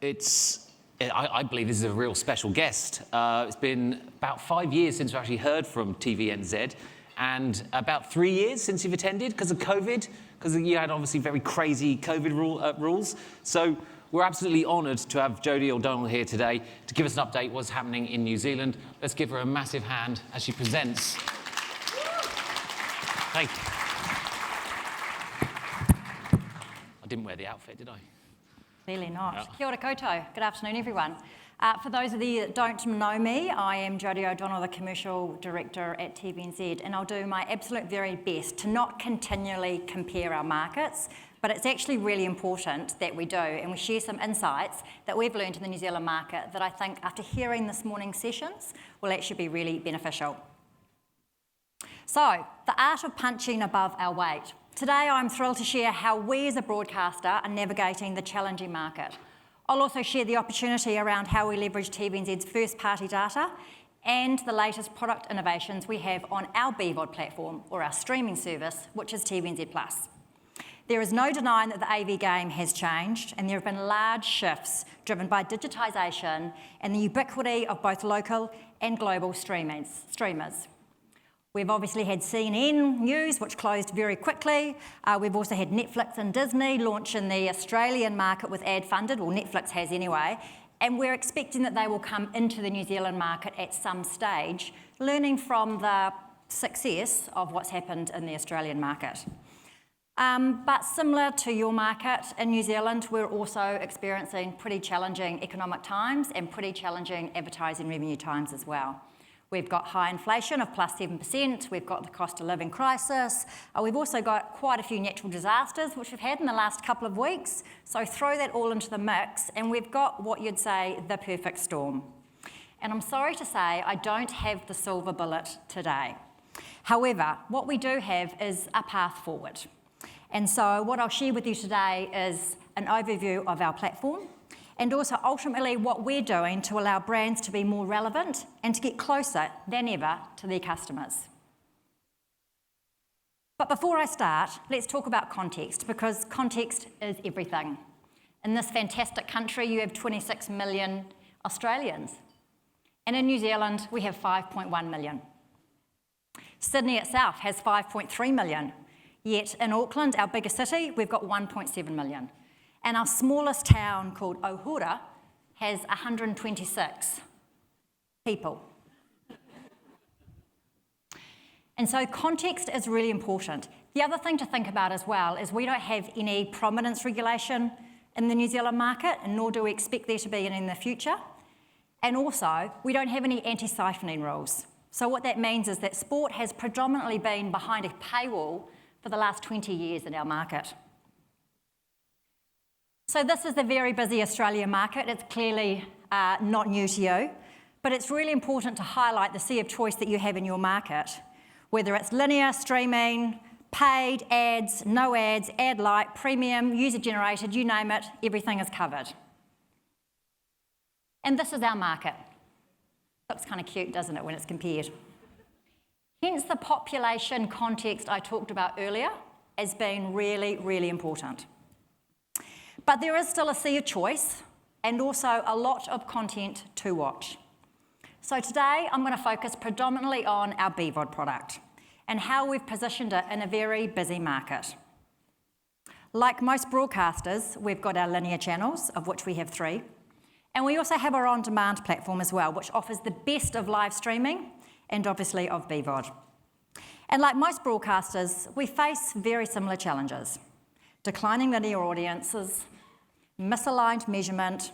I believe this is a real special guest. It's been about 5 years since we actually heard from TVNZ, and about 3 years since you've attended because of COVID, because you had obviously very crazy COVID rules. So we're absolutely honoured to have Jodi O'Donnell here today to give us an update what's happening in New Zealand. Let's give her a massive hand as she presents. Thank you. I didn't wear the outfit, did I? Clearly not. Yeah. Kia ora koutou. Good afternoon, everyone. For those of you that don't know me, I am Jodi O'Donnell, the Commercial Director at TVNZ, and I'll do my absolute very best to not continually compare our markets, but it's actually really important that we do, and we share some insights that we've learned in the New Zealand market that I think, after hearing this morning's sessions, will actually be really beneficial. So, the art of punching above our weight. Today, I'm thrilled to share how we as a broadcaster are navigating the challenging market. I'll also share the opportunity around how we leverage TVNZ's first-party data and the latest product innovations we have on our BVOD platform, or our streaming service, which is TVNZ+. There is no denying that the AV game has changed, and there have been large shifts driven by digitisation and the ubiquity of both local and global streamers. We've obviously had CNN News, which closed very quickly. We've also had Netflix and Disney launch in the Australian market with ad-funded, well, Netflix has anyway, and we're expecting that they will come into the New Zealand market at some stage, learning from the success of what's happened in the Australian market. But similar to your market in New Zealand, we're also experiencing pretty challenging economic times and pretty challenging advertising revenue times as well. We've got high inflation of plus 7%, we've got the cost of living crisis, we've also got quite a few natural disasters which we've had in the last couple of weeks, so throw that all into the mix and we've got what you'd say the perfect storm. And I'm sorry to say I don't have the silver bullet today. However, what we do have is a path forward. And so what I'll share with you today is an overview of our platform and also ultimately what we're doing to allow brands to be more relevant and to get closer than ever to their customers. But before I start, let's talk about context, because context is everything. In this fantastic country, you have 26 million Australians. And in New Zealand, we have 5.1 million. Sydney itself has 5.3 million. Yet in Auckland, our biggest city, we've got 1.7 million. And our smallest town called Ohura has 126 people. And so context is really important. The other thing to think about as well is we don't have any prominence regulation in the New Zealand market, and nor do we expect there to be any in the future. And also, we don't have any anti-siphoning rules. So what that means is that sport has predominantly been behind a paywall for the last 20 years in our market. So this is the very busy Australian market. It's clearly not new to you, but it's really important to highlight the sea of choice that you have in your market, whether it's linear, streaming, paid, ads, no ads, ad-light, premium, user-generated, you name it, everything is covered. And this is our market. Looks kind of cute, doesn't it, when it's compared? Hence the population context I talked about earlier as being really, really important. But there is still a sea of choice and also a lot of content to watch. So today I'm going to focus predominantly on our BVOD product and how we've positioned it in a very busy market. Like most broadcasters, we've got our linear channels, of which we have 3, and we also have our on-demand platform as well, which offers the best of live streaming and obviously of BVOD. And like most broadcasters, we face very similar challenges. Declining linear audiences, misaligned measurement,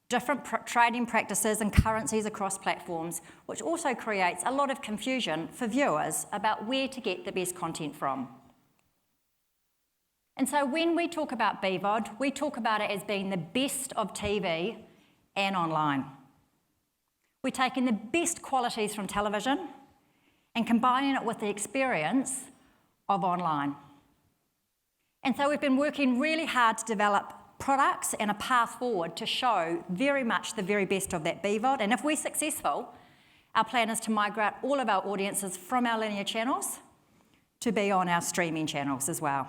different trading practices and currencies across platforms, which also creates a lot of confusion for viewers about where to get the best content from. And so when we talk about BVOD, we talk about it as being the best of TV and online. We're taking the best qualities from television and combining it with the experience of online. And so we've been working really hard to develop products and a path forward to show very much the very best of that BVOD. And if we're successful, our plan is to migrate all of our audiences from our linear channels to be on our streaming channels as well.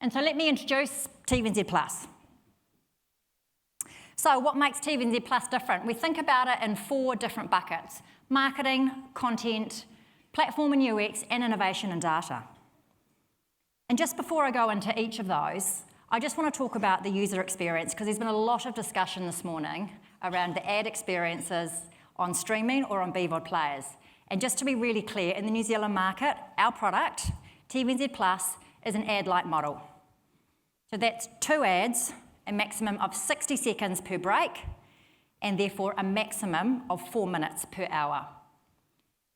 And so let me introduce TVNZ+. So what makes TVNZ Plus different? We think about it in 4 different buckets: marketing, content, platform and UX, and innovation and data. And just before I go into each of those, I just want to talk about the user experience, because there's been a lot of discussion this morning around the ad experiences on streaming or on BVOD players. And just to be really clear, in the New Zealand market, our product, TVNZ Plus, is an ad-light model. So that's 2 ads, a maximum of 60 seconds per break, and therefore a maximum of 4 minutes per hour.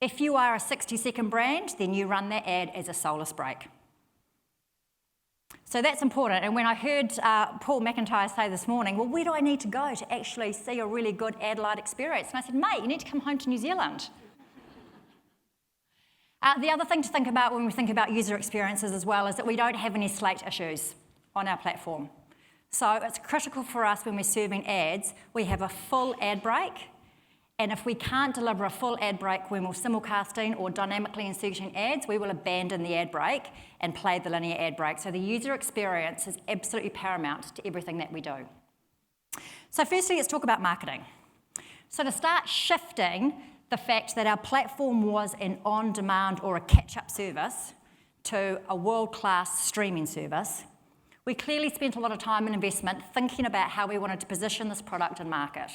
If you are a 60-second brand, then you run that ad as a soulless break. So that's important. And when I heard Paul McIntyre say this morning, well, where do I need to go to actually see a really good ad-light experience? And I said, mate, you need to come home to New Zealand. The other thing to think about when we think about user experiences as well is that we don't have any slate issues on our platform. So it's critical for us when we're serving ads, we have a full ad break. And if we can't deliver a full ad break when we're simulcasting or dynamically inserting ads, we will abandon the ad break and play the linear ad break. So the user experience is absolutely paramount to everything that we do. So firstly, let's talk about marketing. So to start shifting the fact that our platform was an on-demand or a catch-up service to a world-class streaming service, we clearly spent a lot of time and investment thinking about how we wanted to position this product and market.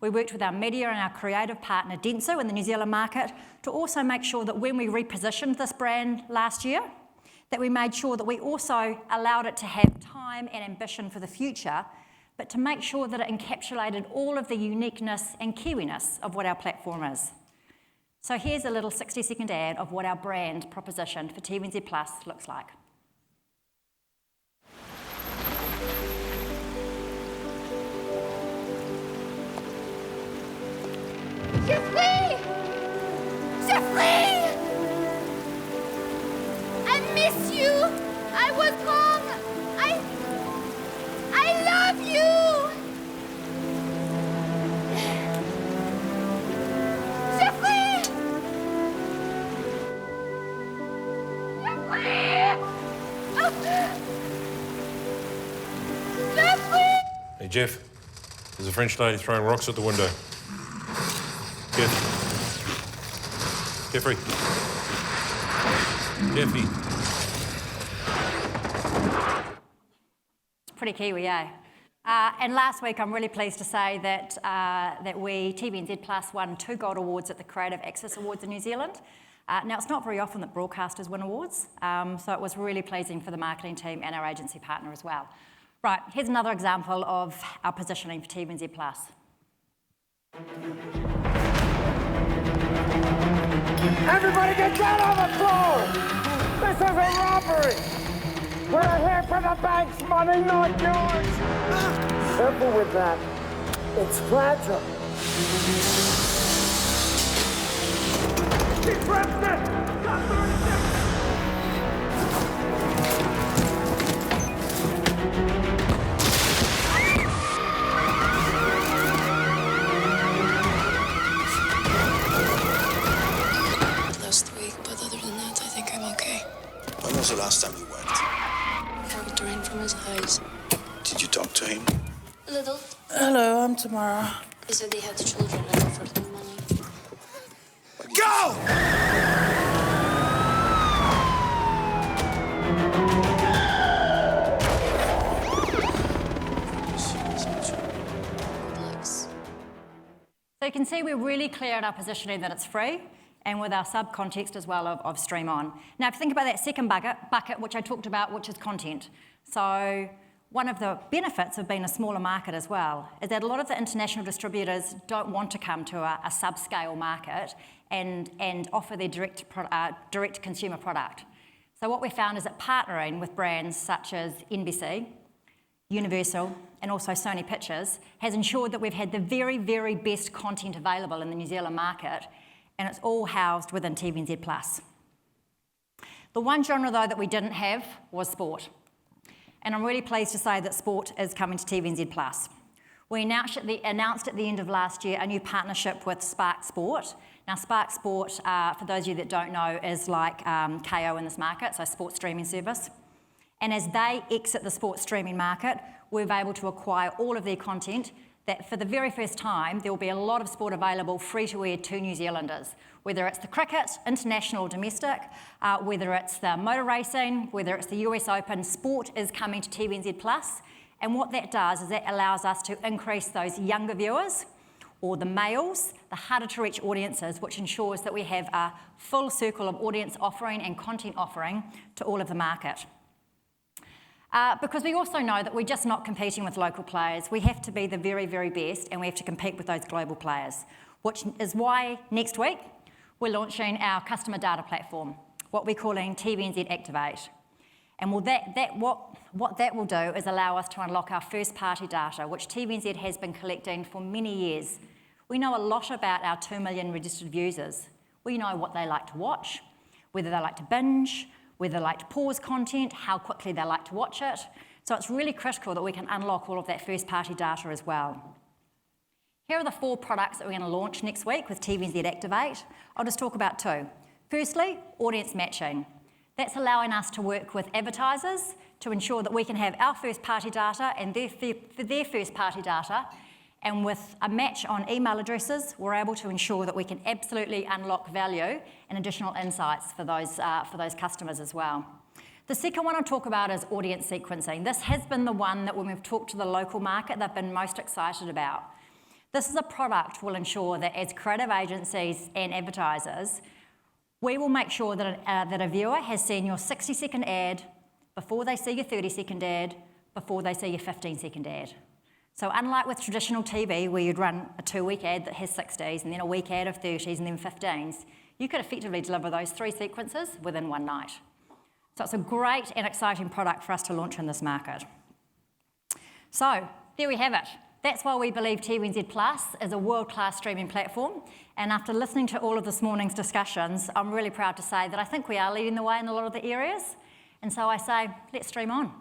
We worked with our media and our creative partner, Dentsu, in the New Zealand market to also make sure that when we repositioned this brand last year, that we made sure that we also allowed it to have time and ambition for the future, but to make sure that it encapsulated all of the uniqueness and Kiwiness of what our platform is. So here's a little 60-second ad of what our brand proposition for TVNZ Plus looks like. Jeffrey! Jeffrey! I miss you! I was home! I love you! Jeffrey! Jeffrey! Oh. Jeffrey! Hey, Jeff. There's a French lady throwing rocks at the window. Jeffrey. Jeffy. It's pretty Kiwi, eh? And last week, I'm really pleased to say that TVNZ Plus won 2 gold awards at the Creative Access Awards in New Zealand. Now, it's not very often that broadcasters win awards, so it was really pleasing for the marketing team and our agency partner as well. Right, here's another example of our positioning for TVNZ Plus. Everybody get down on the floor! This is a robbery! We're here for the bank's money, not yours! Careful with that. It's fragile. He trapped it! Got 30 seconds! When was the last time you worked? Felt the rain from his eyes. Did you talk to him? A little. Hello, I'm Tamara. He said he had children and offered them money. Go! So you can see we're really clear in our positioning that it's free, and with our subcontext as well of Stream On. Now, if you think about that second bucket, which I talked about, which is content. So one of the benefits of being a smaller market as well is that a lot of the international distributors don't want to come to a subscale market and offer their direct consumer product. So what we found is that partnering with brands such as NBC, Universal, and also Sony Pictures has ensured that we've had the very, very best content available in the New Zealand market, and it's all housed within TVNZ Plus. The one genre, though, that we didn't have was sport. And I'm really pleased to say that sport is coming to TVNZ Plus. We announced at the end of last year a new partnership with Spark Sport. Now, Spark Sport, for those of you that don't know, is like KO in this market, so sports streaming service. And as they exit the sports streaming market, we're able to acquire all of their content, that for the very first time, there will be a lot of sport available free to air to New Zealanders, whether it's the cricket, international or domestic, whether it's the motor racing, whether it's the US Open, sport is coming to TVNZ Plus. And what that does is that allows us to increase those younger viewers, or the males, the harder to reach audiences, which ensures that we have a full circle of audience offering and content offering to all of the market. Because we also know that we're just not competing with local players. We have to be the very, very best, and we have to compete with those global players, which is why next week we're launching our customer data platform, what we're calling TVNZ Activate. And what that will do is allow us to unlock our first-party data, which TVNZ has been collecting for many years. We know a lot about our 2 million registered users. We know what they like to watch, whether they like to binge, whether they like to pause content, how quickly they like to watch it. So it's really critical that we can unlock all of that first-party data as well. Here are the 4 products that we're going to launch next week with TVNZ Activate. I'll just talk about 2. Firstly, audience matching. That's allowing us to work with advertisers to ensure that we can have our first-party data and their first-party data, and with a match on email addresses, we're able to ensure that we can absolutely unlock value and additional insights for those customers as well. The second one I'll talk about is audience sequencing. This has been the one that when we've talked to the local market, they've been most excited about. This is a product will ensure that as creative agencies and advertisers, we will make sure that a viewer has seen your 60-second ad before they see your 30-second ad, before they see your 15-second ad. So unlike with traditional TV, where you'd run a 2-week ad that has 60s, and then a week ad of 30s, and then 15s, you could effectively deliver those 3 sequences within one night. So it's a great and exciting product for us to launch in this market. So there we have it. That's why we believe TVNZ Plus is a world-class streaming platform. And after listening to all of this morning's discussions, I'm really proud to say that I think we are leading the way in a lot of the areas. And so I say, let's stream on.